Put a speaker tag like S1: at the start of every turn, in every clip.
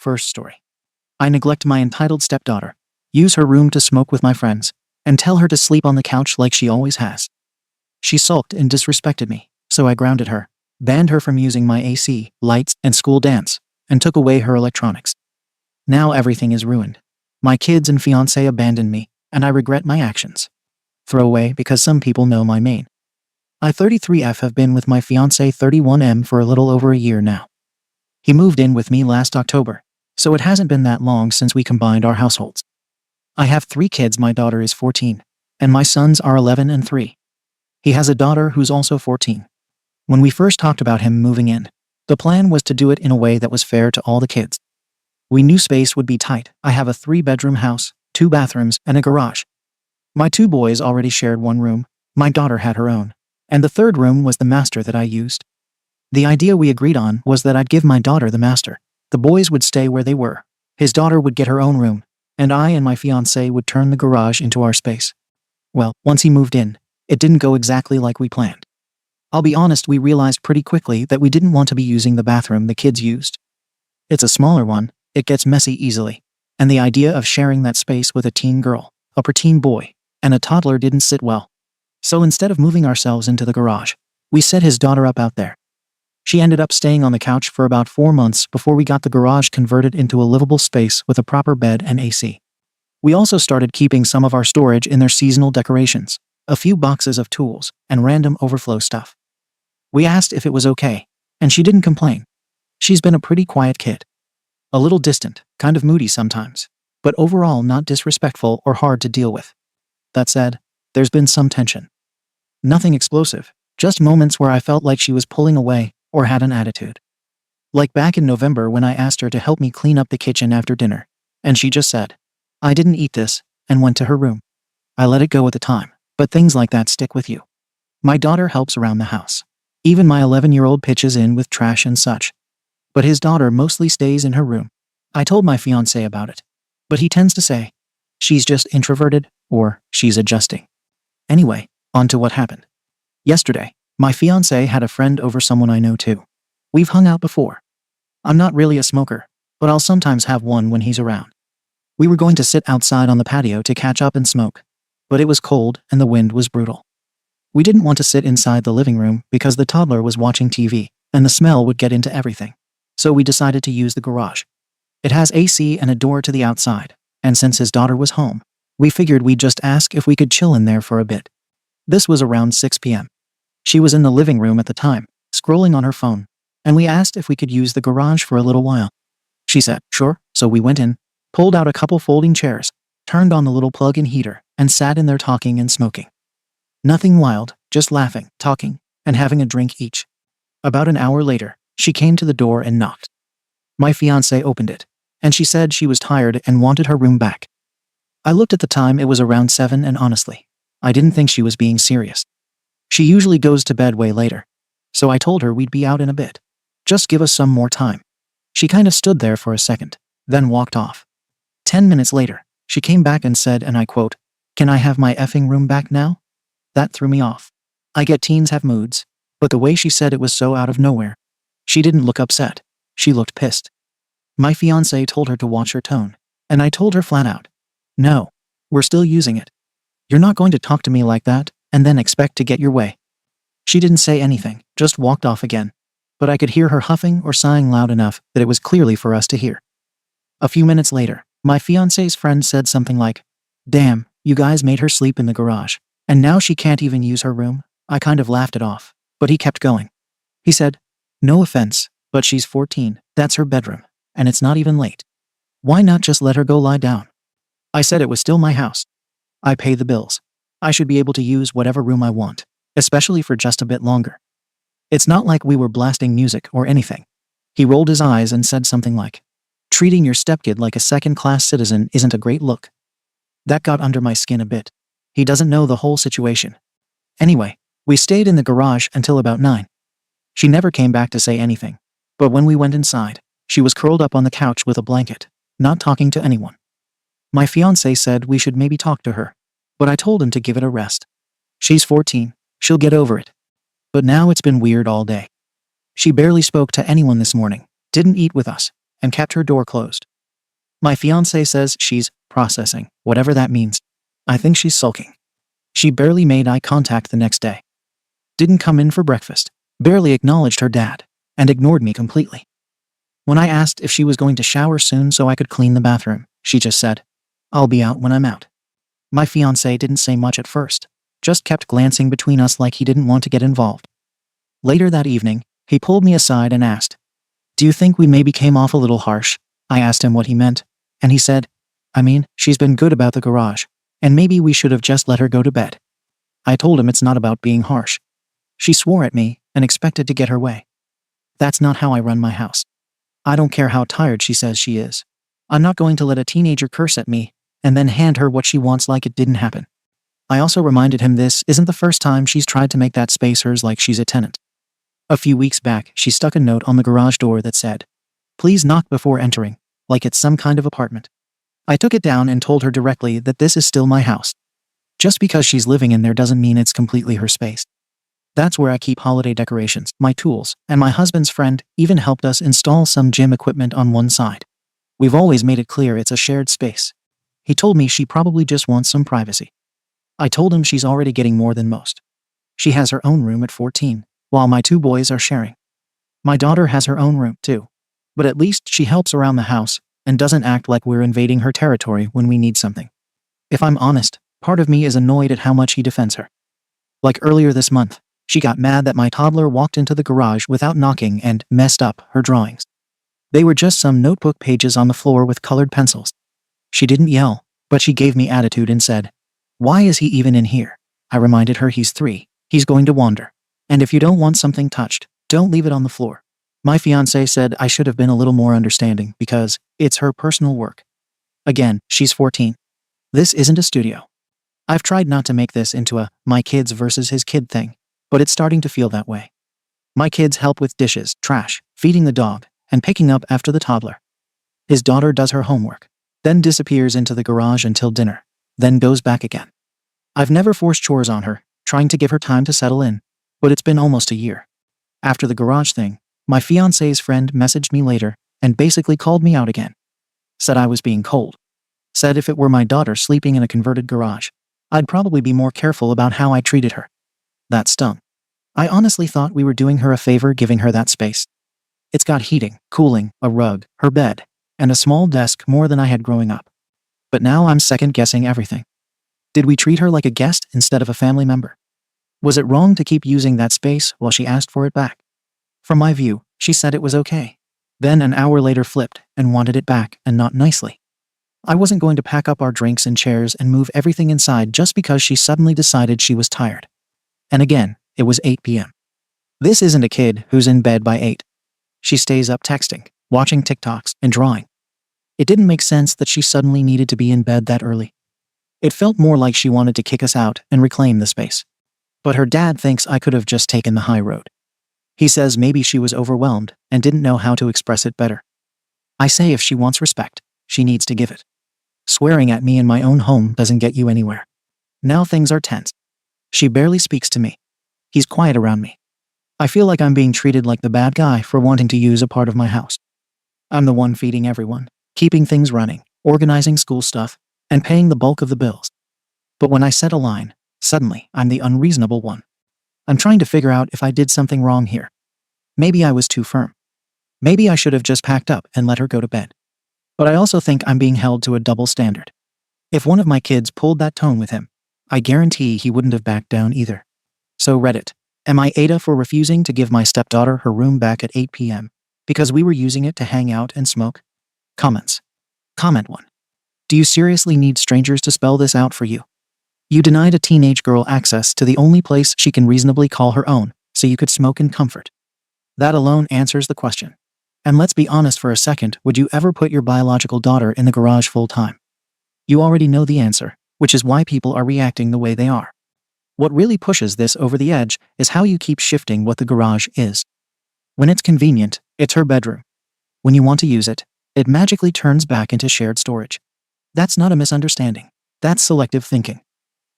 S1: First story. I neglect my entitled stepdaughter, use her room to smoke with my friends, and tell her to sleep on the couch like she always has. She sulked and disrespected me, so I grounded her, banned her from using my AC, lights, and school dance, and took away her electronics. Now everything is ruined. My kids and fiancé abandoned me, and I regret my actions. Throwaway because some people know my main. I 33F have been with my fiancé 31M for a little over a year now. He moved in with me last October, so it hasn't been that long since we combined our households. I have 3 kids. My daughter is 14, and my sons are 11 and 3. He has a daughter who's also 14. When we first talked about him moving in, the plan was to do it in a way that was fair to all the kids. We knew space would be tight. I have a 3-bedroom house, 2 bathrooms, and a garage. My 2 boys already shared one room, my daughter had her own, and the 3rd room was the master that I used. The idea we agreed on was that I'd give my daughter the master, the boys would stay where they were, his daughter would get her own room, and I and my fiancé would turn the garage into our space. Well, once he moved in, it didn't go exactly like we planned. I'll be honest, we realized pretty quickly that we didn't want to be using the bathroom the kids used. It's a smaller one, it gets messy easily, and the idea of sharing that space with a teen girl, a preteen boy, and a toddler didn't sit well. So instead of moving ourselves into the garage, we set his daughter up out there. She ended up staying on the couch for about 4 months before we got the garage converted into a livable space with a proper bed and AC. We also started keeping some of our storage in their seasonal decorations, a few boxes of tools, and random overflow stuff. We asked if it was okay, and she didn't complain. She's been a pretty quiet kid. A little distant, kind of moody sometimes, but overall not disrespectful or hard to deal with. That said, there's been some tension. Nothing explosive, just moments where I felt like she was pulling away or had an attitude. Like back in November when I asked her to help me clean up the kitchen after dinner, and she just said, "I didn't eat this," and went to her room. I let it go at the time, but things like that stick with you. My daughter helps around the house. Even my 11-year-old pitches in with trash and such. But his daughter mostly stays in her room. I told my fiancé about it, but he tends to say, she's just introverted, or she's adjusting. Anyway, on to what happened. Yesterday, my fiancé had a friend over, someone I know too. We've hung out before. I'm not really a smoker, but I'll sometimes have one when he's around. We were going to sit outside on the patio to catch up and smoke, but it was cold and the wind was brutal. We didn't want to sit inside the living room because the toddler was watching TV, and the smell would get into everything. So we decided to use the garage. It has AC and a door to the outside, and since his daughter was home, we figured we'd just ask if we could chill in there for a bit. This was around 6 p.m. She was in the living room at the time, scrolling on her phone, and we asked if we could use the garage for a little while. She said, sure, so we went in, pulled out a couple folding chairs, turned on the little plug-in heater, and sat in there talking and smoking. Nothing wild, just laughing, talking, and having a drink each. About an hour later, she came to the door and knocked. My fiancé opened it, and she said she was tired and wanted her room back. I looked at the time, it was around 7, and honestly, I didn't think she was being serious. She usually goes to bed way later, so I told her we'd be out in a bit. Just give us some more time. She kind of stood there for a second, then walked off. 10 minutes later, she came back and said, and I quote, "Can I have my effing room back now?" That threw me off. I get teens have moods, but the way she said it was so out of nowhere. She didn't look upset. She looked pissed. My fiancé told her to watch her tone, and I told her flat out, no, we're still using it. You're not going to talk to me like that and then expect to get your way. She didn't say anything, just walked off again, but I could hear her huffing or sighing loud enough that it was clearly for us to hear. A few minutes later, my fiancé's friend said something like, "Damn, you guys made her sleep in the garage, and now she can't even use her room." I kind of laughed it off, but he kept going. He said, "No offense, but she's 14, that's her bedroom, and it's not even late. Why not just let her go lie down?" I said it was still my house. I pay the bills. I should be able to use whatever room I want, especially for just a bit longer. It's not like we were blasting music or anything. He rolled his eyes and said something like, "Treating your stepkid like a second-class citizen isn't a great look." That got under my skin a bit. He doesn't know the whole situation. Anyway, we stayed in the garage until about 9. She never came back to say anything, but when we went inside, she was curled up on the couch with a blanket, not talking to anyone. My fiancé said we should maybe talk to her, but I told him to give it a rest. She's 14, she'll get over it. But now it's been weird all day. She barely spoke to anyone this morning, didn't eat with us, and kept her door closed. My fiancé says she's processing, whatever that means. I think she's sulking. She barely made eye contact the next day. Didn't come in for breakfast, barely acknowledged her dad, and ignored me completely. When I asked if she was going to shower soon so I could clean the bathroom, she just said, "I'll be out when I'm out." My fiancé didn't say much at first, just kept glancing between us like he didn't want to get involved. Later that evening, he pulled me aside and asked, "Do you think we maybe came off a little harsh?" I asked him what he meant, and he said, "I mean, she's been good about the garage, and maybe we should have just let her go to bed." I told him it's not about being harsh. She swore at me and expected to get her way. That's not how I run my house. I don't care how tired she says she is. I'm not going to let a teenager curse at me and then hand her what she wants like it didn't happen. I also reminded him this isn't the first time she's tried to make that space hers like she's a tenant. A few weeks back, she stuck a note on the garage door that said, "Please knock before entering," like it's some kind of apartment. I took it down and told her directly that this is still my house. Just because she's living in there doesn't mean it's completely her space. That's where I keep holiday decorations, my tools, and my husband's friend even helped us install some gym equipment on one side. We've always made it clear it's a shared space. He told me she probably just wants some privacy. I told him she's already getting more than most. She has her own room at 14, while my 2 boys are sharing. My daughter has her own room, too. But at least she helps around the house and doesn't act like we're invading her territory when we need something. If I'm honest, part of me is annoyed at how much he defends her. Like earlier this month, she got mad that my toddler walked into the garage without knocking and messed up her drawings. They were just some notebook pages on the floor with colored pencils. She didn't yell, but she gave me attitude and said, "Why is he even in here?" I reminded her he's 3, he's going to wander. And if you don't want something touched, don't leave it on the floor. My fiancé said I should have been a little more understanding because it's her personal work. Again, she's 14. This isn't a studio. I've tried not to make this into a my kids versus his kid thing, but it's starting to feel that way. My kids help with dishes, trash, feeding the dog, and picking up after the toddler. His daughter does her homework, then disappears into the garage until dinner, then goes back again. I've never forced chores on her, trying to give her time to settle in, but it's been almost a year. After the garage thing, my fiancé's friend messaged me later and basically called me out again. Said I was being cold. Said if it were my daughter sleeping in a converted garage, I'd probably be more careful about how I treated her. That stung. I honestly thought we were doing her a favor giving her that space. It's got heating, cooling, a rug, her bed, and a small desk more than I had growing up. But now I'm second-guessing everything. Did we treat her like a guest instead of a family member? Was it wrong to keep using that space while she asked for it back? From my view, she said it was okay. Then an hour later flipped and wanted it back, and not nicely. I wasn't going to pack up our drinks and chairs and move everything inside just because she suddenly decided she was tired. And again, it was 8 p.m. This isn't a kid who's in bed by 8. She stays up texting, watching TikToks, and drawing. It didn't make sense that she suddenly needed to be in bed that early. It felt more like she wanted to kick us out and reclaim the space. But her dad thinks I could have just taken the high road. He says maybe she was overwhelmed and didn't know how to express it better. I say if she wants respect, she needs to give it. Swearing at me in my own home doesn't get you anywhere. Now things are tense. She barely speaks to me. He's quiet around me. I feel like I'm being treated like the bad guy for wanting to use a part of my house. I'm the one feeding everyone, keeping things running, organizing school stuff, and paying the bulk of the bills. But when I set a line, suddenly I'm the unreasonable one. I'm trying to figure out if I did something wrong here. Maybe I was too firm. Maybe I should have just packed up and let her go to bed. But I also think I'm being held to a double standard. If one of my kids pulled that tone with him, I guarantee he wouldn't have backed down either. So Reddit, am I Ada for refusing to give my stepdaughter her room back at 8 p.m. because we were using it to hang out and smoke? Comments. Comment 1. Do you seriously need strangers to spell this out for you? You denied a teenage girl access to the only place she can reasonably call her own, so you could smoke in comfort. That alone answers the question. And let's be honest for a second, would you ever put your biological daughter in the garage full time? You already know the answer, which is why people are reacting the way they are. What really pushes this over the edge is how you keep shifting what the garage is. When it's convenient, it's her bedroom. When you want to use it, it magically turns back into shared storage. That's not a misunderstanding. That's selective thinking.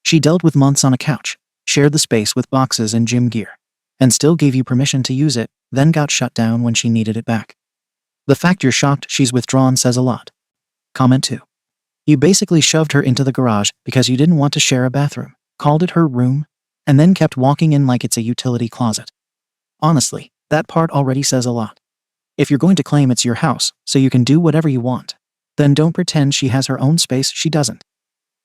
S1: She dealt with months on a couch, shared the space with boxes and gym gear, and still gave you permission to use it, then got shut down when she needed it back. The fact you're shocked she's withdrawn says a lot. Comment 2. You basically shoved her into the garage because you didn't want to share a bathroom, called it her room, and then kept walking in like it's a utility closet. Honestly, that part already says a lot. If you're going to claim it's your house so you can do whatever you want, then don't pretend she has her own space. She doesn't.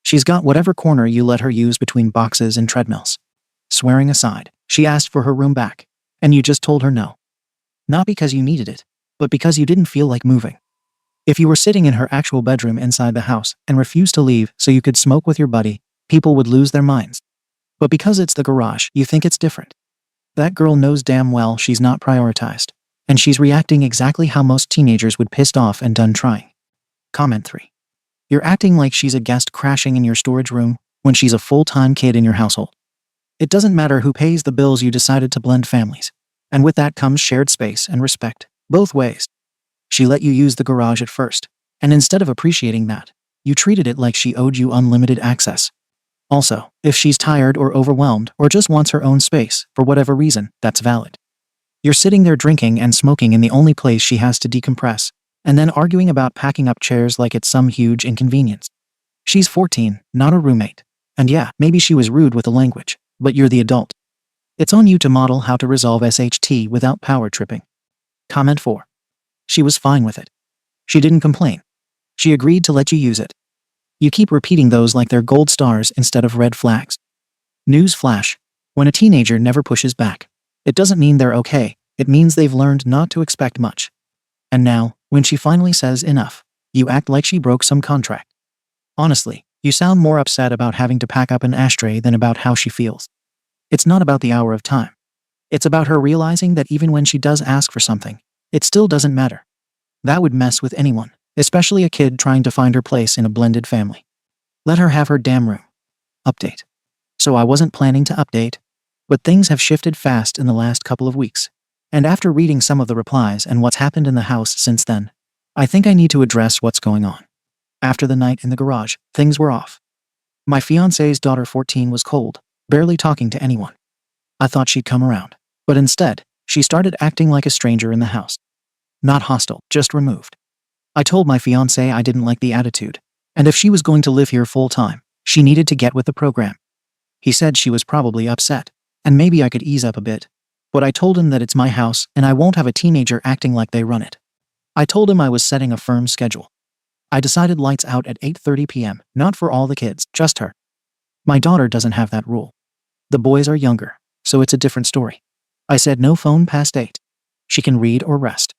S1: She's got whatever corner you let her use between boxes and treadmills. Swearing aside, she asked for her room back, and you just told her no. Not because you needed it, but because you didn't feel like moving. If you were sitting in her actual bedroom inside the house and refused to leave so you could smoke with your buddy, people would lose their minds. But because it's the garage, you think it's different. That girl knows damn well she's not prioritized, and she's reacting exactly how most teenagers would, pissed off and done trying. Comment 3. You're acting like she's a guest crashing in your storage room when she's a full-time kid in your household. It doesn't matter who pays the bills, you decided to blend families. And with that comes shared space and respect, both ways. She let you use the garage at first, and instead of appreciating that, you treated it like she owed you unlimited access. Also, if she's tired or overwhelmed or just wants her own space, for whatever reason, that's valid. You're sitting there drinking and smoking in the only place she has to decompress, and then arguing about packing up chairs like it's some huge inconvenience. She's 14, not a roommate. And yeah, maybe she was rude with the language, but you're the adult. It's on you to model how to resolve SHT without power tripping. Comment 4. She was fine with it. She didn't complain. She agreed to let you use it. You keep repeating those like they're gold stars instead of red flags. News flash: when a teenager never pushes back, it doesn't mean they're okay, it means they've learned not to expect much. And now, when she finally says enough, you act like she broke some contract. Honestly, you sound more upset about having to pack up an ashtray than about how she feels. It's not about the hour of time. It's about her realizing that even when she does ask for something, it still doesn't matter. That would mess with anyone, especially a kid trying to find her place in a blended family. Let her have her damn room. Update. So I wasn't planning to update, but things have shifted fast in the last couple of weeks. And after reading some of the replies and what's happened in the house since then, I think I need to address what's going on. After the night in the garage, things were off. My fiancé's daughter, 14, was cold, barely talking to anyone. I thought she'd come around, but instead, she started acting like a stranger in the house. Not hostile, just removed. I told my fiancé I didn't like the attitude, and if she was going to live here full time, she needed to get with the program. He said she was probably upset, and maybe I could ease up a bit. But I told him that it's my house and I won't have a teenager acting like they run it. I told him I was setting a firm schedule. I decided lights out at 8:30 p.m., not for all the kids, just her. My daughter doesn't have that rule. The boys are younger, so it's a different story. I said no phone past 8. She can read or rest.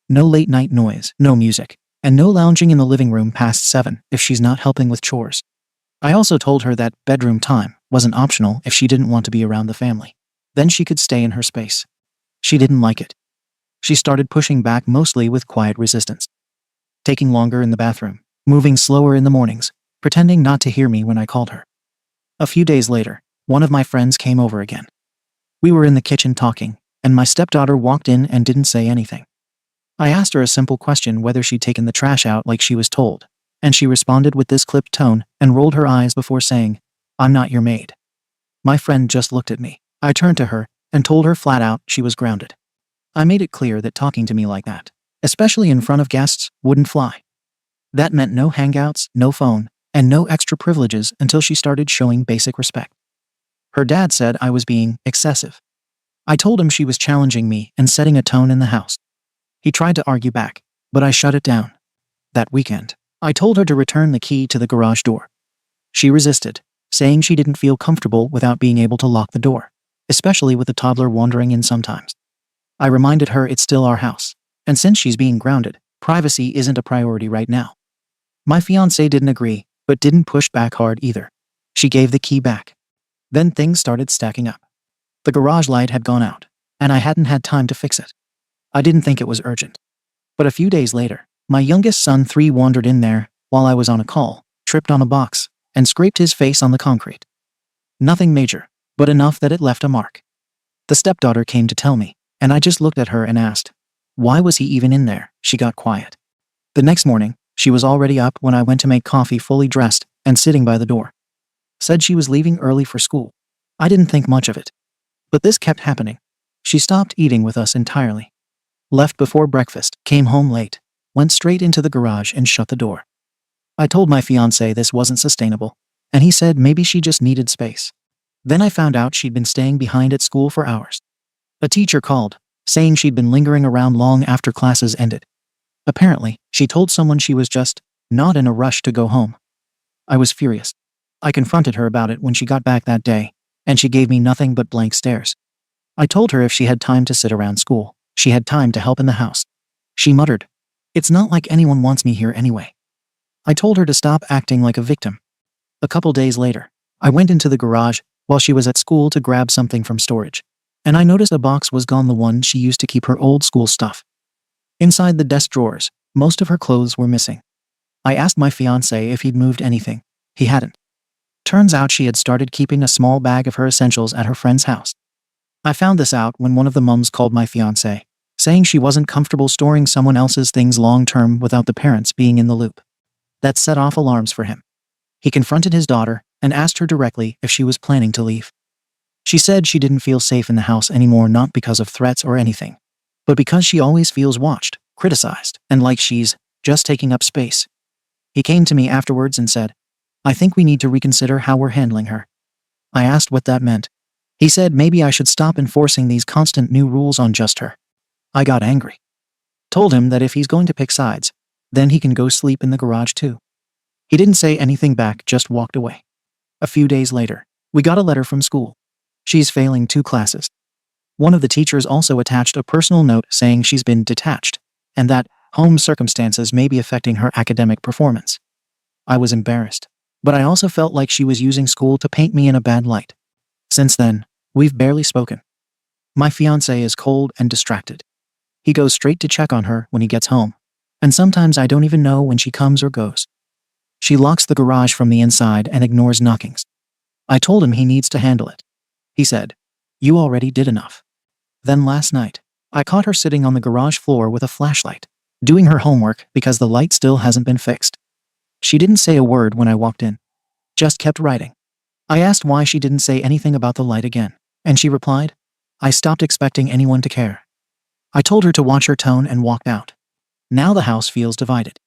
S1: No late night noise, no music, and no lounging in the living room past 7 if she's not helping with chores. I also told her that bedroom time wasn't optional if she didn't want to be around the family. Then she could stay in her space. She didn't like it. She started pushing back, mostly with quiet resistance. Taking longer in the bathroom, moving slower in the mornings, pretending not to hear me when I called her. A few days later, one of my friends came over again. We were in the kitchen talking, and my stepdaughter walked in and didn't say anything. I asked her a simple question, whether she'd taken the trash out like she was told, and she responded with this clipped tone and rolled her eyes before saying, "I'm not your maid." My friend just looked at me. I turned to her and told her flat out she was grounded. I made it clear that talking to me like that, especially in front of guests, wouldn't fly. That meant no hangouts, no phone, and no extra privileges until she started showing basic respect. Her dad said I was being excessive. I told him she was challenging me and setting a tone in the house. He tried to argue back, but I shut it down. That weekend, I told her to return the key to the garage door. She resisted, saying she didn't feel comfortable without being able to lock the door, especially with a toddler wandering in sometimes. I reminded her it's still our house, and since she's being grounded, privacy isn't a priority right now. My fiancé didn't agree, but didn't push back hard either. She gave the key back. Then things started stacking up. The garage light had gone out, and I hadn't had time to fix it. I didn't think it was urgent. But a few days later, my youngest son, 3, wandered in there while I was on a call, tripped on a box, and scraped his face on the concrete. Nothing major, but enough that it left a mark. The stepdaughter came to tell me, and I just looked at her and asked, "Why was he even in there?" She got quiet. The next morning, she was already up when I went to make coffee, fully dressed and sitting by the door. Said she was leaving early for school. I didn't think much of it. But this kept happening. She stopped eating with us entirely. left before breakfast, came home late, went straight into the garage and shut the door. I told my fiancé this wasn't sustainable, and he said maybe she just needed space. Then I found out she'd been staying behind at school for hours. A teacher called, saying she'd been lingering around long after classes ended. Apparently, she told someone she was just not in a rush to go home. I was furious. I confronted her about it when she got back that day, and she gave me nothing but blank stares. I told her if she had time to sit around school, she had time to help in the house. She muttered, "It's not like anyone wants me here anyway." I told her to stop acting like a victim. A couple days later, I went into the garage while she was at school to grab something from storage, and I noticed a box was gone, the one she used to keep her old school stuff. Inside the desk drawers, most of her clothes were missing. I asked my fiancé if he'd moved anything. He hadn't. Turns out she had started keeping a small bag of her essentials at her friend's house. I found this out when one of the mums called my fiancé, saying she wasn't comfortable storing someone else's things long-term without the parents being in the loop. That set off alarms for him. He confronted his daughter and asked her directly if she was planning to leave. She said she didn't feel safe in the house anymore, not because of threats or anything, but because she always feels watched, criticized, and like she's just taking up space. He came to me afterwards and said, "I think we need to reconsider how we're handling her." I asked what that meant. He said maybe I should stop enforcing these constant new rules on just her. I got angry. Told him that if he's going to pick sides, then he can go sleep in the garage too. He didn't say anything back, just walked away. A few days later, we got a letter from school. She's failing 2 classes. One of the teachers also attached a personal note saying she's been detached, and that home circumstances may be affecting her academic performance. I was embarrassed, but I also felt like she was using school to paint me in a bad light. Since then, we've barely spoken. My fiancé is cold and distracted. He goes straight to check on her when he gets home, and sometimes I don't even know when she comes or goes. She locks the garage from the inside and ignores knockings. I told him he needs to handle it. He said, "You already did enough." Then last night, I caught her sitting on the garage floor with a flashlight, doing her homework because the light still hasn't been fixed. She didn't say a word when I walked in, just kept writing. I asked why she didn't say anything about the light again, and she replied, "I stopped expecting anyone to care." I told her to watch her tone and walked out. Now the house feels divided.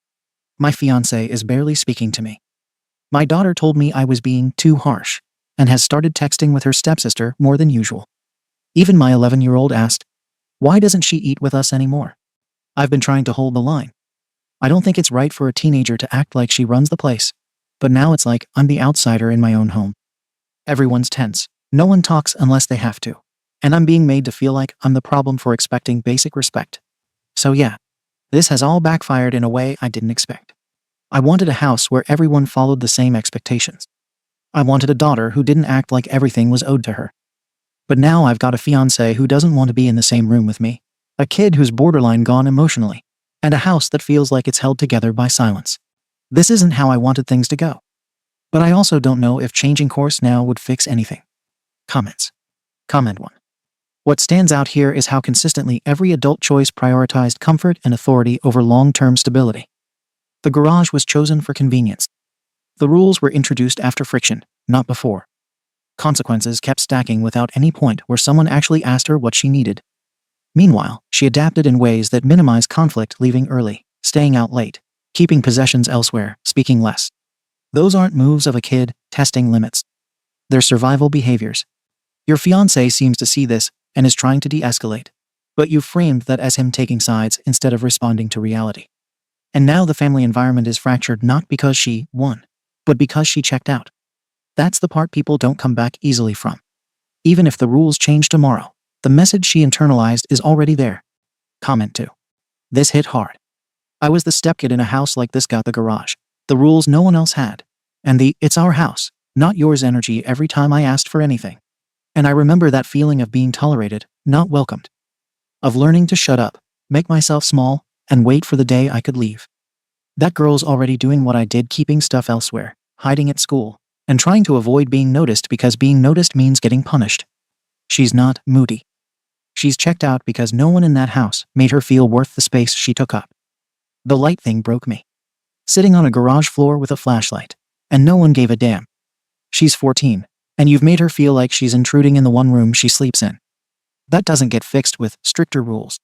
S1: My fiancé is barely speaking to me. My daughter told me I was being too harsh, and has started texting with her stepsister more than usual. Even my 11-year-old asked, "Why doesn't she eat with us anymore?" I've been trying to hold the line. I don't think it's right for a teenager to act like she runs the place, but now it's like I'm the outsider in my own home. Everyone's tense. No one talks unless they have to, and I'm being made to feel like I'm the problem for expecting basic respect. So yeah, this has all backfired in a way I didn't expect. I wanted a house where everyone followed the same expectations. I wanted a daughter who didn't act like everything was owed to her. But now I've got a fiancé who doesn't want to be in the same room with me, a kid who's borderline gone emotionally, and a house that feels like it's held together by silence. This isn't how I wanted things to go. But I also don't know if changing course now would fix anything. Comments. Comment 1. What stands out here is how consistently every adult choice prioritized comfort and authority over long-term stability. The garage was chosen for convenience. The rules were introduced after friction, not before. Consequences kept stacking without any point where someone actually asked her what she needed. Meanwhile, she adapted in ways that minimize conflict, leaving early, staying out late, keeping possessions elsewhere, speaking less. Those aren't moves of a kid testing limits. They're survival behaviors. Your fiancé seems to see this and is trying to de-escalate, but you framed that as him taking sides instead of responding to reality. And now the family environment is fractured not because she won, but because she checked out. That's the part people don't come back easily from. Even if the rules change tomorrow, the message she internalized is already there. Comment 2. This hit hard. I was the stepkid in a house like this, got the garage, the rules no one else had, and the "it's our house, not yours" energy every time I asked for anything. And I remember that feeling of being tolerated, not welcomed. Of learning to shut up, make myself small, and wait for the day I could leave. That girl's already doing what I did, keeping stuff elsewhere, hiding at school, and trying to avoid being noticed because being noticed means getting punished. She's not moody. She's checked out because no one in that house made her feel worth the space she took up. The light thing broke me. Sitting on a garage floor with a flashlight, and no one gave a damn. She's 14, and you've made her feel like she's intruding in the one room she sleeps in. That doesn't get fixed with stricter rules.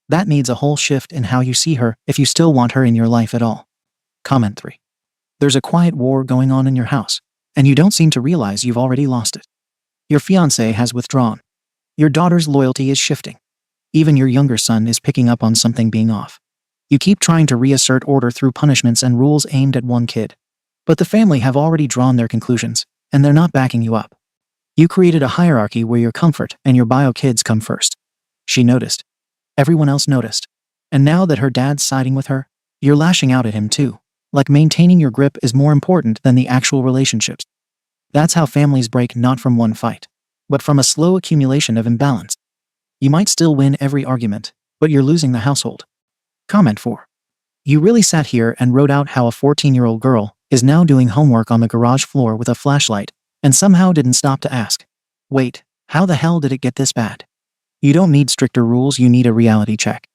S1: That needs a whole shift in how you see her if you still want her in your life at all. Comment 3. There's a quiet war going on in your house, and you don't seem to realize you've already lost it. Your fiancé has withdrawn. Your daughter's loyalty is shifting. Even your younger son is picking up on something being off. You keep trying to reassert order through punishments and rules aimed at one kid. But the family have already drawn their conclusions, and they're not backing you up. You created a hierarchy where your comfort and your bio kids come first. She noticed. Everyone else noticed. And now that her dad's siding with her, you're lashing out at him too. Like maintaining your grip is more important than the actual relationships. That's how families break, not from one fight, but from a slow accumulation of imbalance. You might still win every argument, but you're losing the household. Comment 4. You really sat here and wrote out how a 14-year-old girl is now doing homework on the garage floor with a flashlight, and somehow didn't stop to ask, wait, how the hell did it get this bad? You don't need stricter rules, you need a reality check.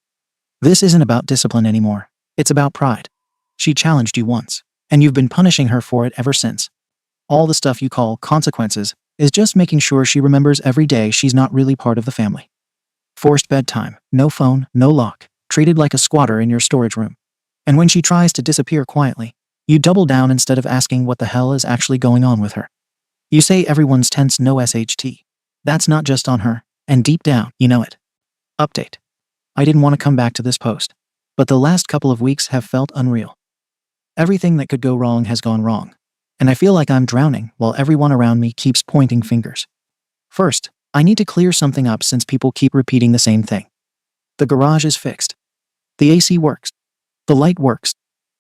S1: This isn't about discipline anymore, it's about pride. She challenged you once, and you've been punishing her for it ever since. All the stuff you call consequences is just making sure she remembers every day she's not really part of the family. Forced bedtime, no phone, no lock, treated like a squatter in your storage room. And when she tries to disappear quietly, you double down instead of asking what the hell is actually going on with her. You say everyone's tense, no SHT. That's not just on her, and deep down, you know it. Update. I didn't want to come back to this post, but the last couple of weeks have felt unreal. Everything that could go wrong has gone wrong, and I feel like I'm drowning while everyone around me keeps pointing fingers. First, I need to clear something up since people keep repeating the same thing. The garage is fixed. The AC works. The light works.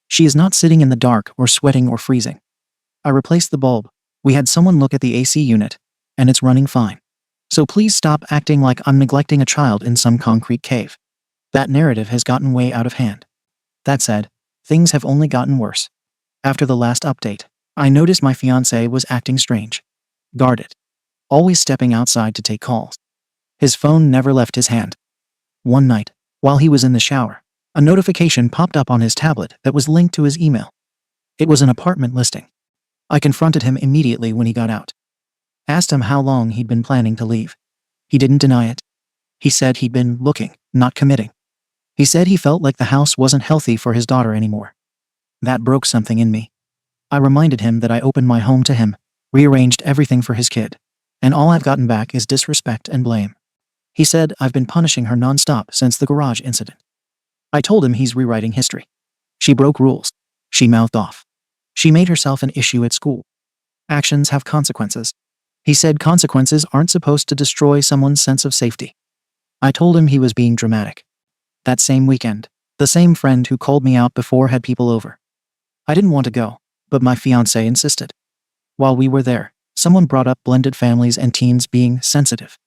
S1: She is not sitting in the dark or sweating or freezing. I replaced the bulb. We had someone look at the AC unit, and it's running fine. So please stop acting like I'm neglecting a child in some concrete cave. That narrative has gotten way out of hand. That said, things have only gotten worse. After the last update, I noticed my fiancé was acting strange. Guarded. Always stepping outside to take calls. His phone never left his hand. One night, while he was in the shower, a notification popped up on his tablet that was linked to his email. It was an apartment listing. I confronted him immediately when he got out. Asked him how long he'd been planning to leave. He didn't deny it. He said he'd been looking, not committing. He said he felt like the house wasn't healthy for his daughter anymore. That broke something in me. I reminded him that I opened my home to him, rearranged everything for his kid, and all I've gotten back is disrespect and blame. He said I've been punishing her nonstop since the garage incident. I told him he's rewriting history. She broke rules. She mouthed off. She made herself an issue at school. Actions have consequences. He said consequences aren't supposed to destroy someone's sense of safety. I told him he was being dramatic. That same weekend, the same friend who called me out before had people over. I didn't want to go, but my fiancé insisted. While we were there, someone brought up blended families and teens being sensitive.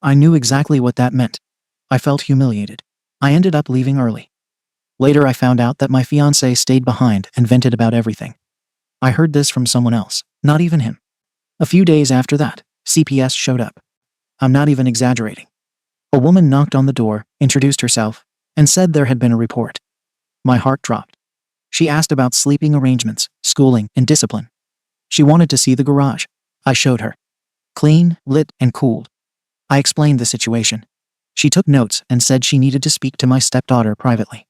S1: I knew exactly what that meant. I felt humiliated. I ended up leaving early. Later I found out that my fiancé stayed behind and vented about everything. I heard this from someone else, not even him. A few days after that, CPS showed up. I'm not even exaggerating. A woman knocked on the door, introduced herself, and said there had been a report. My heart dropped. She asked about sleeping arrangements, schooling, and discipline. She wanted to see the garage. I showed her. Clean, lit, and cooled. I explained the situation. She took notes and said she needed to speak to my stepdaughter privately.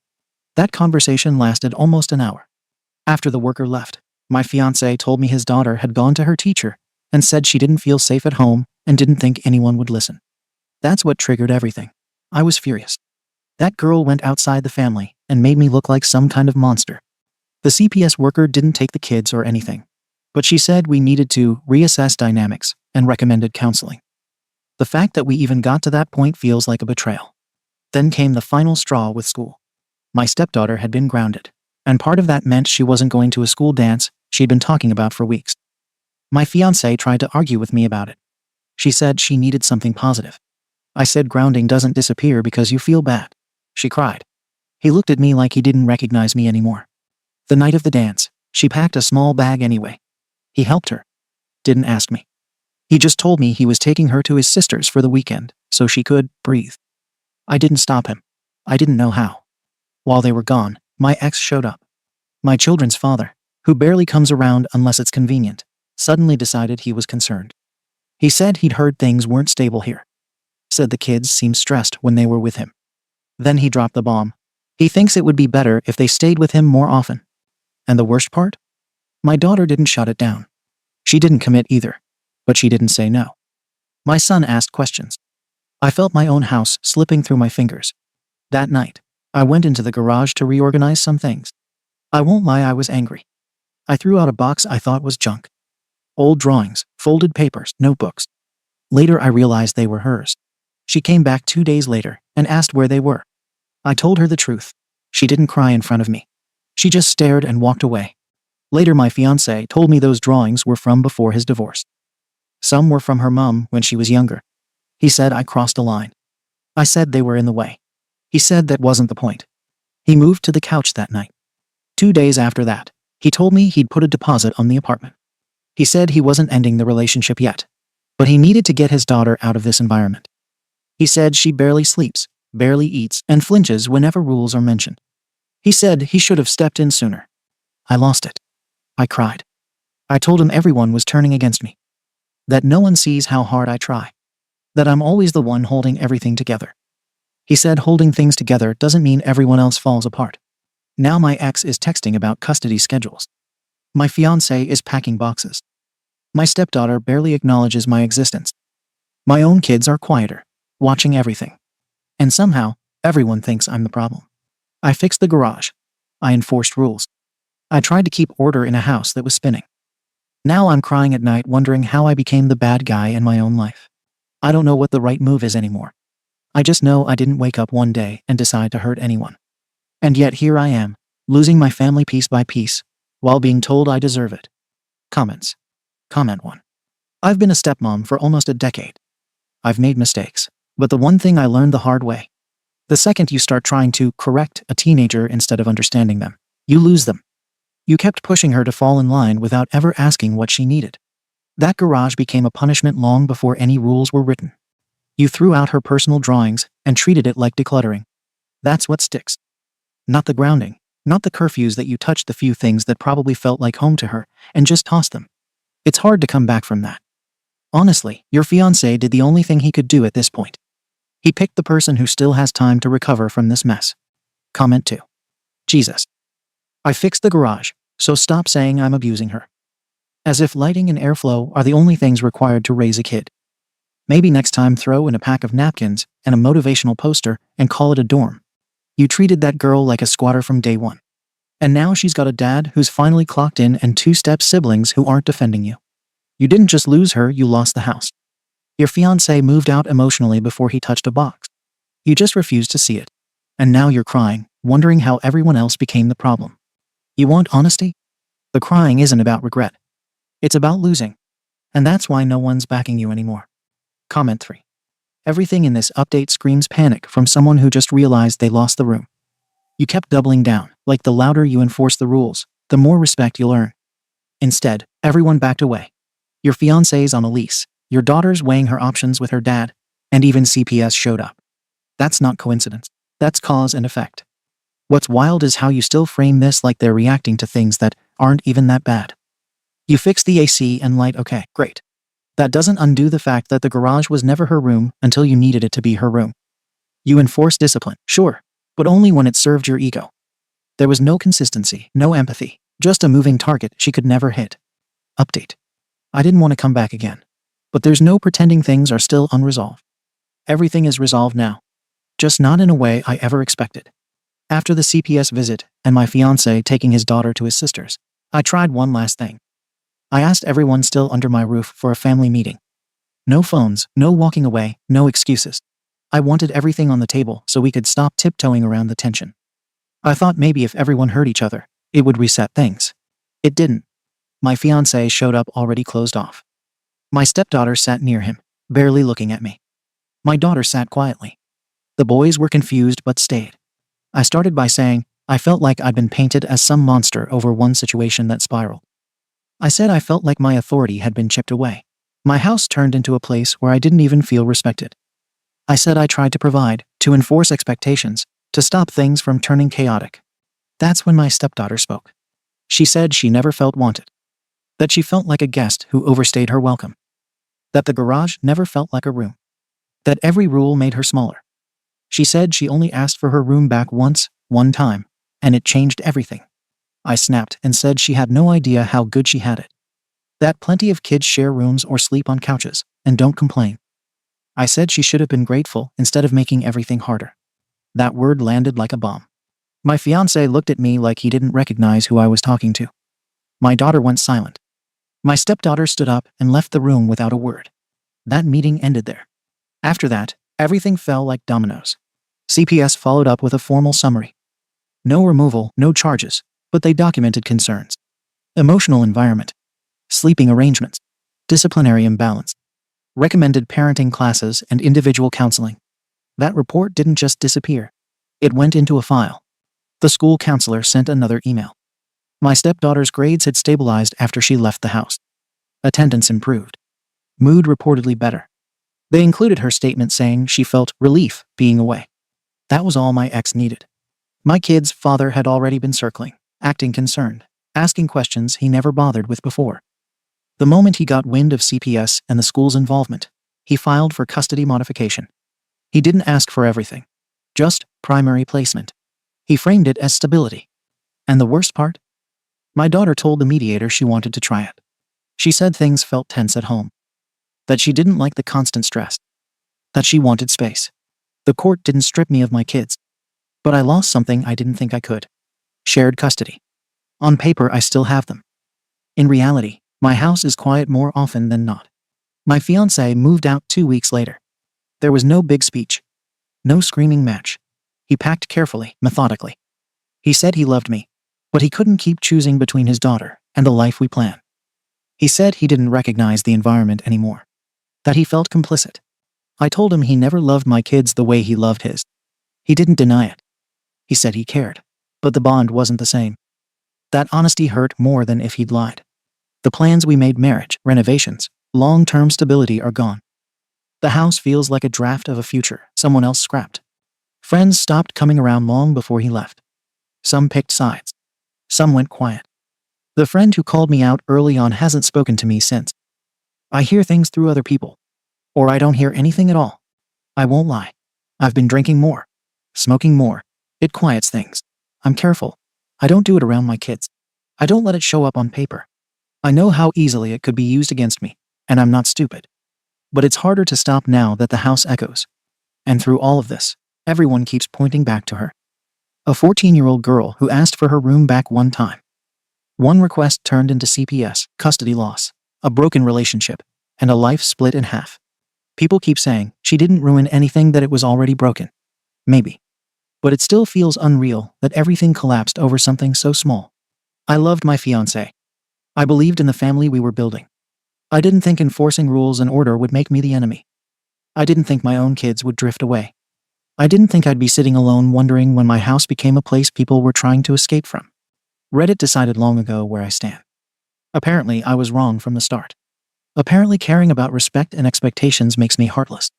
S1: That conversation lasted almost an hour. After the worker left, my fiancé told me his daughter had gone to her teacher and said she didn't feel safe at home and didn't think anyone would listen. That's what triggered everything. I was furious. That girl went outside the family and made me look like some kind of monster. The CPS worker didn't take the kids or anything, but she said we needed to reassess dynamics and recommended counseling. The fact that we even got to that point feels like a betrayal. Then came the final straw with school. My stepdaughter had been grounded, and part of that meant she wasn't going to a school dance she'd been talking about for weeks. My fiancé tried to argue with me about it. She said she needed something positive. I said grounding doesn't disappear because you feel bad. She cried. He looked at me like he didn't recognize me anymore. The night of the dance, she packed a small bag anyway. He helped her. Didn't ask me. He just told me he was taking her to his sister's for the weekend so she could breathe. I didn't stop him. I didn't know how. While they were gone, my ex showed up. My children's father, who barely comes around unless it's convenient, suddenly decided he was concerned. He said he'd heard things weren't stable here. Said the kids seemed stressed when they were with him. Then he dropped the bomb. He thinks it would be better if they stayed with him more often. And the worst part? My daughter didn't shut it down. She didn't commit either. But she didn't say no. My son asked questions. I felt my own house slipping through my fingers. That night, I went into the garage to reorganize some things. I won't lie, I was angry. I threw out a box I thought was junk. Old drawings, folded papers, notebooks. Later I realized they were hers. She came back 2 days later and asked where they were. I told her the truth. She didn't cry in front of me. She just stared and walked away. Later my fiancé told me those drawings were from before his divorce. Some were from her mom when she was younger. He said I crossed a line. I said they were in the way. He said that wasn't the point. He moved to the couch that night. 2 days after that, he told me he'd put a deposit on the apartment. He said he wasn't ending the relationship yet, but he needed to get his daughter out of this environment. He said she barely sleeps, barely eats, and flinches whenever rules are mentioned. He said he should have stepped in sooner. I lost it. I cried. I told him everyone was turning against me. That no one sees how hard I try. That I'm always the one holding everything together. He said holding things together doesn't mean everyone else falls apart. Now my ex is texting about custody schedules. My fiancé is packing boxes. My stepdaughter barely acknowledges my existence. My own kids are quieter, watching everything. And somehow, everyone thinks I'm the problem. I fixed the garage. I enforced rules. I tried to keep order in a house that was spinning. Now I'm crying at night wondering how I became the bad guy in my own life. I don't know what the right move is anymore. I just know I didn't wake up one day and decide to hurt anyone. And yet here I am, losing my family piece by piece, while being told I deserve it. Comments. Comment 1. I've been a stepmom for almost a decade. I've made mistakes, but the one thing I learned the hard way. The second you start trying to correct a teenager instead of understanding them, you lose them. You kept pushing her to fall in line without ever asking what she needed. That garage became a punishment long before any rules were written. You threw out her personal drawings and treated it like decluttering. That's what sticks. Not the grounding, not the curfews that you touched the few things that probably felt like home to her and just tossed them. It's hard to come back from that. Honestly, your fiancé did the only thing he could do at this point. He picked the person who still has time to recover from this mess. Comment 2. Jesus. I fixed the garage, so stop saying I'm abusing her. As if lighting and airflow are the only things required to raise a kid. Maybe next time throw in a pack of napkins and a motivational poster and call it a dorm. You treated that girl like a squatter from day one. And now she's got a dad who's finally clocked in and 2-step siblings who aren't defending you. You didn't just lose her, you lost the house. Your fiancé moved out emotionally before he touched a box. You just refused to see it. And now you're crying, wondering how everyone else became the problem. You want honesty? The crying isn't about regret. It's about losing. And that's why no one's backing you anymore. Comment 3. Everything in this update screams panic from someone who just realized they lost the room. You kept doubling down, like the louder you enforce the rules, the more respect you'll earn. Instead, everyone backed away. Your fiancé's on a lease, your daughter's weighing her options with her dad, and even CPS showed up. That's not coincidence. That's cause and effect. What's wild is how you still frame this like they're reacting to things that aren't even that bad. You fixed the AC and light, okay, great. That doesn't undo the fact that the garage was never her room until you needed it to be her room. You enforced discipline, sure, but only when it served your ego. There was no consistency, no empathy, just a moving target she could never hit. Update. I didn't want to come back again. But there's no pretending things are still unresolved. Everything is resolved now. Just not in a way I ever expected. After the CPS visit and my fiancé taking his daughter to his sister's, I tried one last thing. I asked everyone still under my roof for a family meeting. No phones, no walking away, no excuses. I wanted everything on the table so we could stop tiptoeing around the tension. I thought maybe if everyone heard each other, it would reset things. It didn't. My fiancé showed up already closed off. My stepdaughter sat near him, barely looking at me. My daughter sat quietly. The boys were confused but stayed. I started by saying, I felt like I'd been painted as some monster over one situation that spiraled. I said I felt like my authority had been chipped away. My house turned into a place where I didn't even feel respected. I said I tried to provide, to enforce expectations, to stop things from turning chaotic. That's when my stepdaughter spoke. She said she never felt wanted. That she felt like a guest who overstayed her welcome. That the garage never felt like a room. That every rule made her smaller. She said she only asked for her room back once, one time, and it changed everything. I snapped and said she had no idea how good she had it. That plenty of kids share rooms or sleep on couches, and don't complain. I said she should have been grateful instead of making everything harder. That word landed like a bomb. My fiancé looked at me like he didn't recognize who I was talking to. My daughter went silent. My stepdaughter stood up and left the room without a word. That meeting ended there. After that, everything fell like dominoes. CPS followed up with a formal summary. No removal, no charges, but they documented concerns. Emotional environment, sleeping arrangements, disciplinary imbalance, recommended parenting classes and individual counseling. That report didn't just disappear. It went into a file. The school counselor sent another email. My stepdaughter's grades had stabilized after she left the house. Attendance improved. Mood reportedly better. They included her statement saying she felt relief being away. That was all my ex needed. My kid's father had already been circling, acting concerned, asking questions he never bothered with before. The moment he got wind of CPS and the school's involvement, he filed for custody modification. He didn't ask for everything, just primary placement. He framed it as stability. And the worst part? My daughter told the mediator she wanted to try it. She said things felt tense at home. That she didn't like the constant stress. That she wanted space. The court didn't strip me of my kids. But I lost something I didn't think I could. Shared custody. On paper, I still have them. In reality, my house is quiet more often than not. My fiancé moved out 2 weeks later. There was no big speech. No screaming match. He packed carefully, methodically. He said he loved me, but he couldn't keep choosing between his daughter and the life we planned. He said he didn't recognize the environment anymore. That he felt complicit. I told him he never loved my kids the way he loved his. He didn't deny it. He said he cared, but the bond wasn't the same. That honesty hurt more than if he'd lied. The plans we made, marriage, renovations, long-term stability, are gone. The house feels like a draft of a future someone else scrapped. Friends stopped coming around long before he left. Some picked sides. Some went quiet. The friend who called me out early on hasn't spoken to me since. I hear things through other people. Or I don't hear anything at all. I won't lie. I've been drinking more. Smoking more. It quiets things. I'm careful. I don't do it around my kids. I don't let it show up on paper. I know how easily it could be used against me, and I'm not stupid. But it's harder to stop now that the house echoes. And through all of this, everyone keeps pointing back to her. A 14-year-old girl who asked for her room back one time. One request turned into CPS, custody loss, a broken relationship, and a life split in half. People keep saying she didn't ruin anything, that it was already broken. Maybe. But it still feels unreal that everything collapsed over something so small. I loved my fiancé. I believed in the family we were building. I didn't think enforcing rules and order would make me the enemy. I didn't think my own kids would drift away. I didn't think I'd be sitting alone wondering when my house became a place people were trying to escape from. Reddit decided long ago where I stand. Apparently, I was wrong from the start. Apparently, caring about respect and expectations makes me heartless.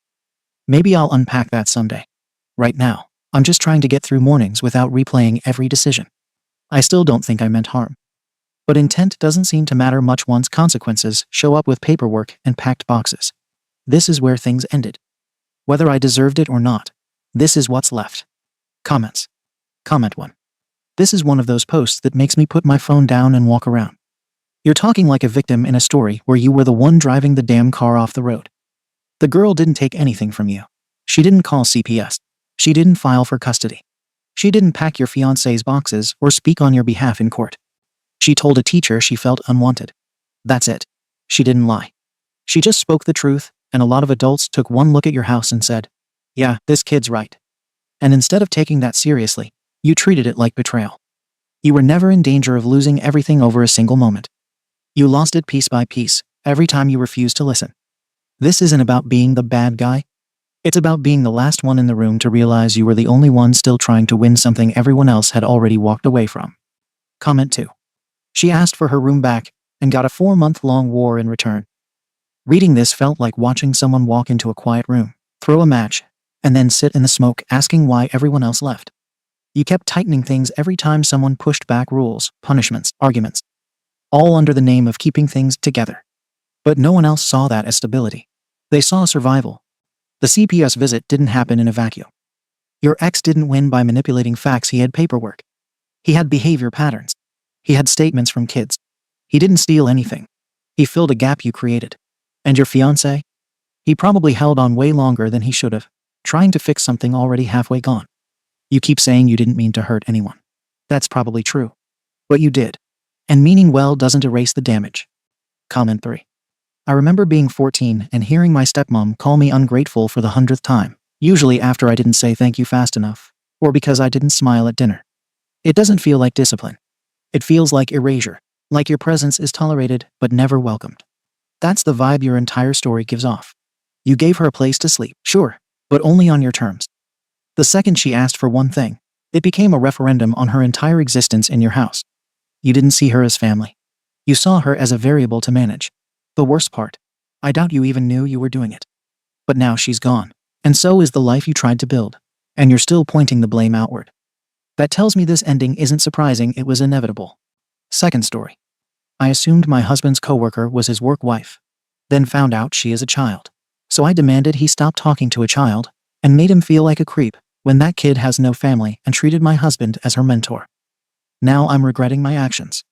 S1: Maybe I'll unpack that someday. Right now, I'm just trying to get through mornings without replaying every decision. I still don't think I meant harm. But intent doesn't seem to matter much once consequences show up with paperwork and packed boxes. This is where things ended. Whether I deserved it or not, this is what's left. Comments. Comment 1. This is one of those posts that makes me put my phone down and walk around. You're talking like a victim in a story where you were the one driving the damn car off the road. The girl didn't take anything from you. She didn't call CPS. She didn't file for custody. She didn't pack your fiancé's boxes or speak on your behalf in court. She told a teacher she felt unwanted. That's it. She didn't lie. She just spoke the truth, and a lot of adults took one look at your house and said, "Yeah, this kid's right." And instead of taking that seriously, you treated it like betrayal. You were never in danger of losing everything over a single moment. You lost it piece by piece, every time you refused to listen. This isn't about being the bad guy. It's about being the last one in the room to realize you were the only one still trying to win something everyone else had already walked away from. Comment 2. She asked for her room back and got a 4-month-long war in return. Reading this felt like watching someone walk into a quiet room, throw a match, and then sit in the smoke asking why everyone else left. You kept tightening things every time someone pushed back, rules, punishments, arguments, all under the name of keeping things together. But no one else saw that as stability. They saw survival. The CPS visit didn't happen in a vacuum. Your ex didn't win by manipulating facts. He had paperwork. He had behavior patterns. He had statements from kids. He didn't steal anything. He filled a gap you created. And your fiancé? He probably held on way longer than he should have, trying to fix something already halfway gone. You keep saying you didn't mean to hurt anyone. That's probably true. But you did. And meaning well doesn't erase the damage. Comment 3. I remember being 14 and hearing my stepmom call me ungrateful for the 100th time, usually after I didn't say thank you fast enough, or because I didn't smile at dinner. It doesn't feel like discipline. It feels like erasure, like your presence is tolerated but never welcomed. That's the vibe your entire story gives off. You gave her a place to sleep, sure, but only on your terms. The second she asked for one thing, it became a referendum on her entire existence in your house. You didn't see her as family. You saw her as a variable to manage. The worst part, I doubt you even knew you were doing it. But now she's gone, and so is the life you tried to build, and you're still pointing the blame outward. That tells me this ending isn't surprising, it was inevitable. Second story. I assumed my husband's coworker was his work wife, then found out she is a child. So I demanded he stop talking to a child, and made him feel like a creep when that kid has no family, and treated my husband as her mentor. Now I'm regretting my actions.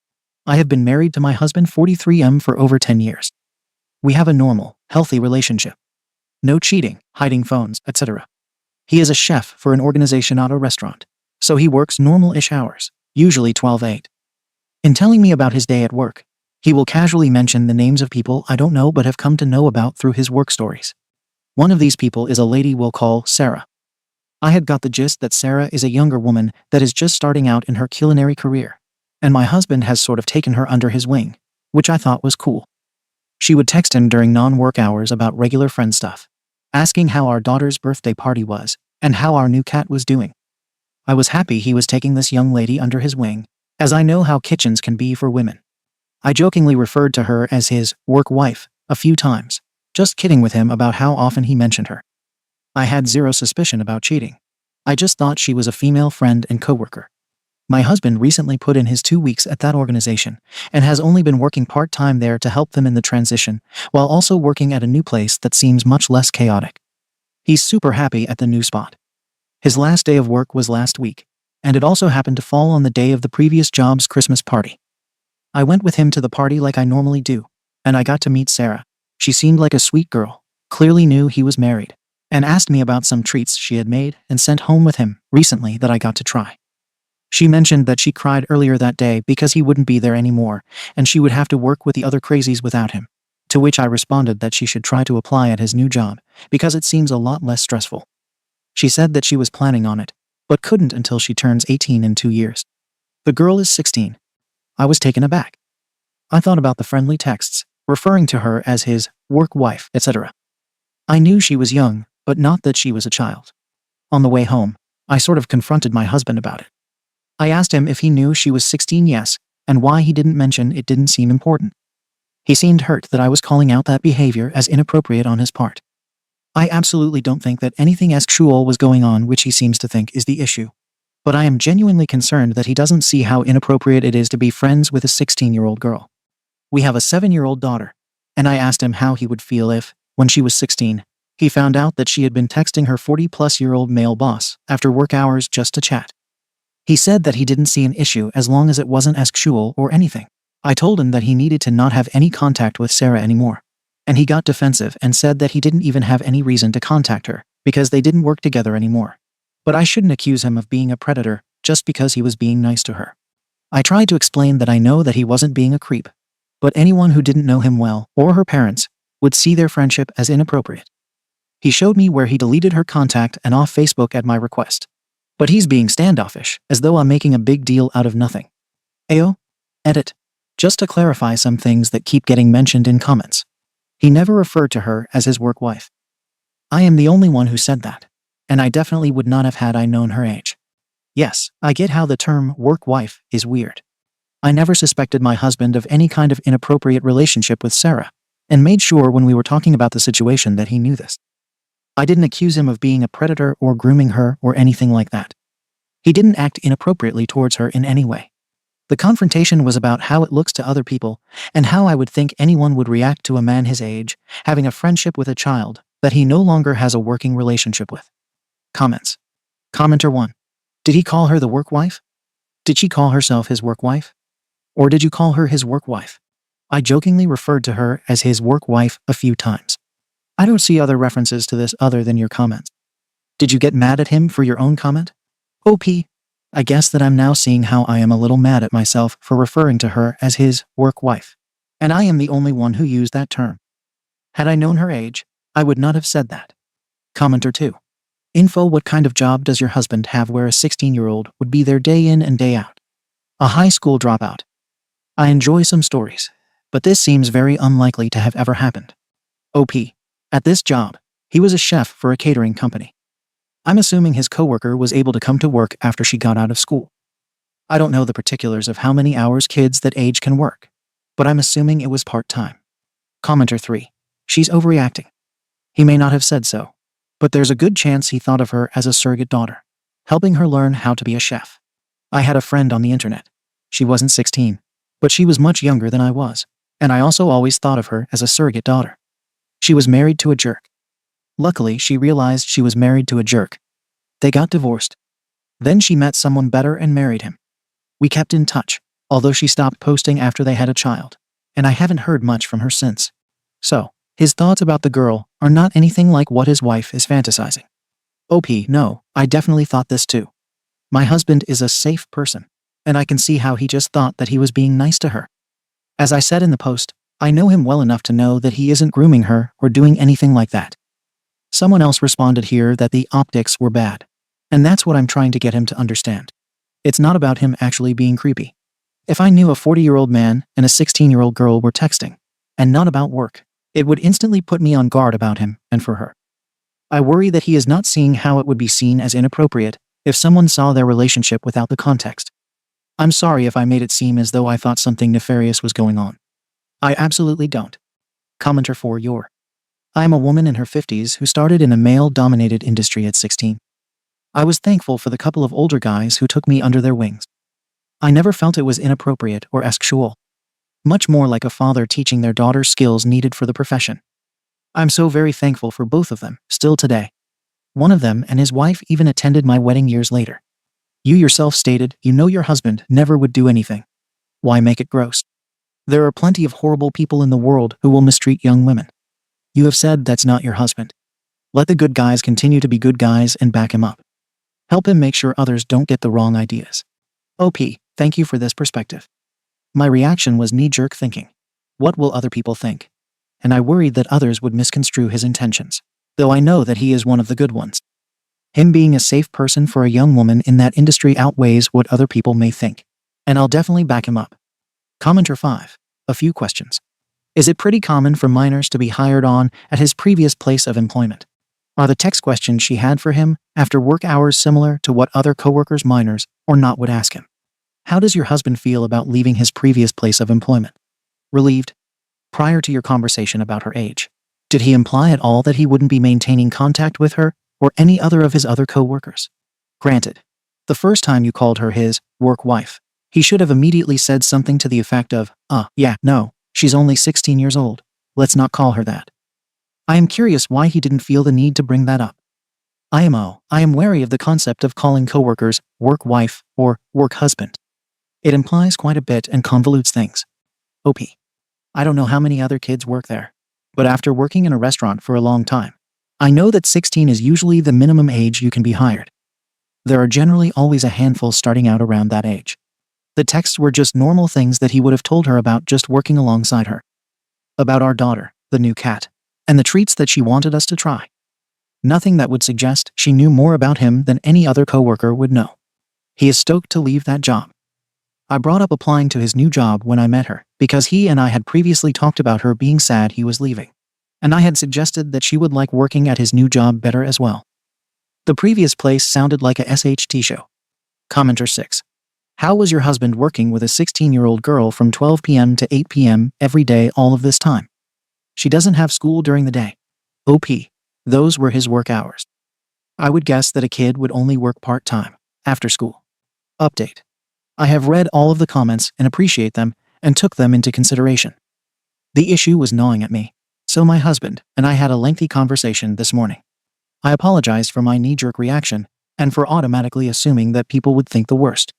S1: I have been married to my husband 43M for over 10 years. We have a normal, healthy relationship. No cheating, hiding phones, etc. He is a chef for an organization at a restaurant, so he works normal-ish hours, usually 12-8. In telling me about his day at work, he will casually mention the names of people I don't know but have come to know about through his work stories. One of these people is a lady we'll call Sarah. I had got the gist that Sarah is a younger woman that is just starting out in her culinary career, and my husband has sort of taken her under his wing, which I thought was cool. She would text him during non-work hours about regular friend stuff, asking how our daughter's birthday party was, and how our new cat was doing. I was happy he was taking this young lady under his wing, as I know how kitchens can be for women. I jokingly referred to her as his work wife a few times, just kidding with him about how often he mentioned her. I had zero suspicion about cheating. I just thought she was a female friend and coworker. My husband recently put in his 2 weeks at that organization and has only been working part-time there to help them in the transition, while also working at a new place that seems much less chaotic. He's super happy at the new spot. His last day of work was last week, and it also happened to fall on the day of the previous job's Christmas party. I went with him to the party like I normally do, and I got to meet Sarah. She seemed like a sweet girl, clearly knew he was married, and asked me about some treats she had made and sent home with him recently that I got to try. She mentioned that she cried earlier that day because he wouldn't be there anymore, and she would have to work with the other crazies without him, to which I responded that she should try to apply at his new job, because it seems a lot less stressful. She said that she was planning on it, but couldn't until she turns 18 in 2 years. The girl is 16. I was taken aback. I thought about the friendly texts, referring to her as his work wife, etc. I knew she was young, but not that she was a child. On the way home, I sort of confronted my husband about it. I asked him if he knew she was 16, yes, and why he didn't mention it didn't seem important. He seemed hurt that I was calling out that behavior as inappropriate on his part. I absolutely don't think that anything sexual was going on, which he seems to think is the issue. But I am genuinely concerned that he doesn't see how inappropriate it is to be friends with a 16-year-old girl. We have a 7-year-old daughter, and I asked him how he would feel if, when she was 16, he found out that she had been texting her 40-plus-year-old male boss after work hours just to chat. He said that he didn't see an issue as long as it wasn't sexual or anything. I told him that he needed to not have any contact with Sarah anymore. And he got defensive and said that he didn't even have any reason to contact her, because they didn't work together anymore. But I shouldn't accuse him of being a predator just because he was being nice to her. I tried to explain that I know that he wasn't being a creep, but anyone who didn't know him well, or her parents, would see their friendship as inappropriate. He showed me where he deleted her contact and off Facebook at my request. But he's being standoffish, as though I'm making a big deal out of nothing. Ayo? Edit. Just to clarify some things that keep getting mentioned in comments. He never referred to her as his work wife. I am the only one who said that, and I definitely would not have had I known her age. Yes, I get how the term work wife is weird. I never suspected my husband of any kind of inappropriate relationship with Sarah, and made sure when we were talking about the situation that he knew this. I didn't accuse him of being a predator or grooming her or anything like that. He didn't act inappropriately towards her in any way. The confrontation was about how it looks to other people, and how I would think anyone would react to a man his age, having a friendship with a child that he no longer has a working relationship with. Comments. Commenter 1. Did he call her the work wife? Did she call herself his work wife? Or did you call her his work wife? I jokingly referred to her as his work wife a few times. I don't see other references to this other than your comments. Did you get mad at him for your own comment? OP. I guess that I'm now seeing how I am a little mad at myself for referring to her as his work wife. And I am the only one who used that term. Had I known her age, I would not have said that. Commenter 2. Info: what kind of job does your husband have where a 16-year-old would be there day in and day out? A high school dropout. I enjoy some stories, but this seems very unlikely to have ever happened. OP. At this job, he was a chef for a catering company. I'm assuming his coworker was able to come to work after she got out of school. I don't know the particulars of how many hours kids that age can work, but I'm assuming it was part-time. Commenter 3. She's overreacting. He may not have said so, but there's a good chance he thought of her as a surrogate daughter, helping her learn how to be a chef. I had a friend on the internet. She wasn't 16, but she was much younger than I was, and I also always thought of her as a surrogate daughter. She was married to a jerk. Luckily, she realized she was married to a jerk. They got divorced. Then she met someone better and married him. We kept in touch, although she stopped posting after they had a child, and I haven't heard much from her since. So, his thoughts about the girl are not anything like what his wife is fantasizing. OP. No, I definitely thought this too. My husband is a safe person, and I can see how he just thought that he was being nice to her. As I said in the post, I know him well enough to know that he isn't grooming her or doing anything like that. Someone else responded here that the optics were bad, and that's what I'm trying to get him to understand. It's not about him actually being creepy. If I knew a 40-year-old man and a 16-year-old girl were texting, and not about work, it would instantly put me on guard about him and for her. I worry that he is not seeing how it would be seen as inappropriate if someone saw their relationship without the context. I'm sorry if I made it seem as though I thought something nefarious was going on. I absolutely don't. Commenter 4. I am a woman in her 50s who started in a male-dominated industry at 16. I was thankful for the couple of older guys who took me under their wings. I never felt it was inappropriate or sexual. Much more like a father teaching their daughter skills needed for the profession. I'm so very thankful for both of them, still today. One of them and his wife even attended my wedding years later. You yourself stated you know your husband never would do anything. Why make it gross? There are plenty of horrible people in the world who will mistreat young women. You have said that's not your husband. Let the good guys continue to be good guys and back him up. Help him make sure others don't get the wrong ideas. OP, thank you for this perspective. My reaction was knee-jerk thinking. What will other people think? And I worried that others would misconstrue his intentions, though I know that he is one of the good ones. Him being a safe person for a young woman in that industry outweighs what other people may think, and I'll definitely back him up. Commenter 5. A few questions. Is it pretty common for minors to be hired on at his previous place of employment? Are the text questions she had for him after work hours similar to what other coworkers minors or not would ask him? How does your husband feel about leaving his previous place of employment? Relieved? Prior to your conversation about her age, did he imply at all that he wouldn't be maintaining contact with her or any other of his other coworkers? Granted, the first time you called her his work wife, he should have immediately said something to the effect of, yeah, no, she's only 16 years old. Let's not call her that. I am curious why he didn't feel the need to bring that up. I am wary of the concept of calling coworkers work wife or work husband. It implies quite a bit and convolutes things. OP. I don't know how many other kids work there, but after working in a restaurant for a long time, I know that 16 is usually the minimum age you can be hired. There are generally always a handful starting out around that age. The texts were just normal things that he would have told her about just working alongside her. About our daughter, the new cat, and the treats that she wanted us to try. Nothing that would suggest she knew more about him than any other coworker would know. He is stoked to leave that job. I brought up applying to his new job when I met her, because he and I had previously talked about her being sad he was leaving, and I had suggested that she would like working at his new job better as well. The previous place sounded like a SHT show. Commenter 6. How was your husband working with a 16-year-old girl from 12 p.m. to 8 p.m. every day all of this time? She doesn't have school during the day. OP. Those were his work hours. I would guess that a kid would only work part-time, after school. Update. I have read all of the comments and appreciate them and took them into consideration. The issue was gnawing at me, so my husband and I had a lengthy conversation this morning. I apologized for my knee-jerk reaction and for automatically assuming that people would think the worst.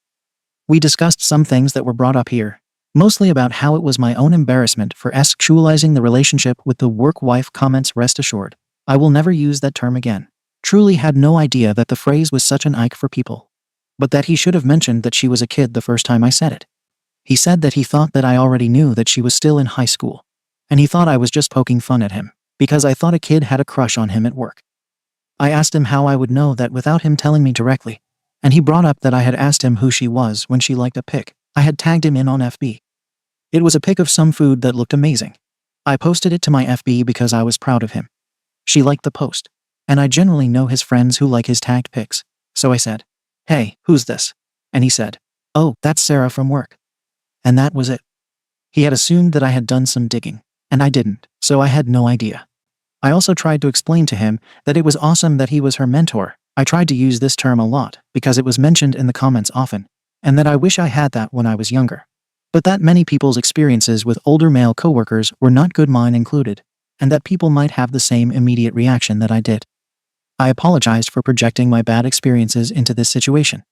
S1: We discussed some things that were brought up here, mostly about how it was my own embarrassment for sexualizing the relationship with the work-wife comments. Rest assured, I will never use that term again. Truly had no idea that the phrase was such an ike for people. But that he should have mentioned that she was a kid the first time I said it. He said that he thought that I already knew that she was still in high school, and he thought I was just poking fun at him, because I thought a kid had a crush on him at work. I asked him how I would know that without him telling me directly, and he brought up that I had asked him who she was when she liked a pic I had tagged him in on FB. It was a pic of some food that looked amazing. I posted it to my FB because I was proud of him. She liked the post, and I generally know his friends who like his tagged pics, so I said, "Hey, who's this?" And he said, "Oh, that's Sarah from work." And that was it. He had assumed that I had done some digging, and I didn't, so I had no idea. I also tried to explain to him that it was awesome that he was her mentor. I tried to use this term a lot because it was mentioned in the comments often, and that I wish I had that when I was younger. But that many people's experiences with older male coworkers were not good, mine included, and that people might have the same immediate reaction that I did. I apologized for projecting my bad experiences into this situation.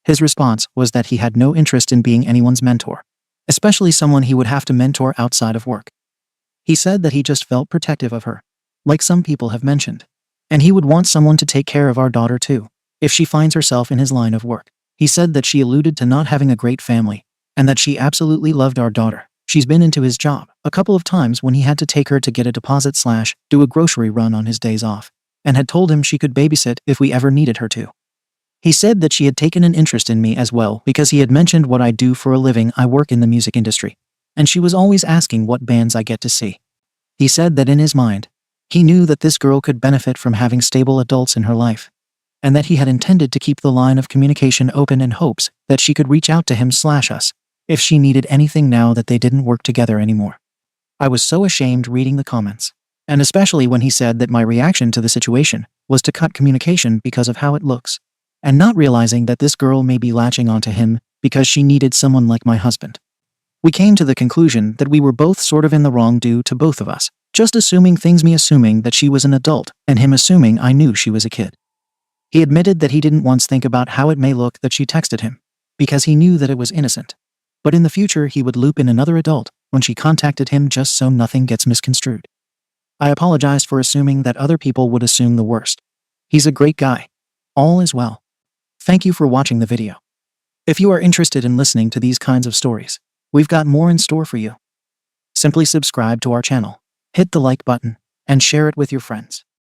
S1: His response was that he had no interest in being anyone's mentor, especially someone he would have to mentor outside of work. He said that he just felt protective of her, like some people have mentioned, and he would want someone to take care of our daughter too, if she finds herself in his line of work. He said that she alluded to not having a great family, and that she absolutely loved our daughter. She's been into his job a couple of times when he had to take her to get a deposit/do a grocery run on his days off, and had told him she could babysit if we ever needed her to. He said that she had taken an interest in me as well because he had mentioned what I do for a living. I work in the music industry, and she was always asking what bands I get to see. He said that in his mind, he knew that this girl could benefit from having stable adults in her life, and that he had intended to keep the line of communication open in hopes that she could reach out to him/us if she needed anything now that they didn't work together anymore. I was so ashamed reading the comments, and especially when he said that my reaction to the situation was to cut communication because of how it looks, and not realizing that this girl may be latching onto him because she needed someone like my husband. We came to the conclusion that we were both sort of in the wrong due to both of us, just assuming things, me assuming that she was an adult, and him assuming I knew she was a kid. He admitted that he didn't once think about how it may look that she texted him, because he knew that it was innocent. But in the future he would loop in another adult when she contacted him just so nothing gets misconstrued. I apologized for assuming that other people would assume the worst. He's a great guy. All is well. Thank you for watching the video. If you are interested in listening to these kinds of stories, we've got more in store for you. Simply subscribe to our channel, hit the like button, and share it with your friends.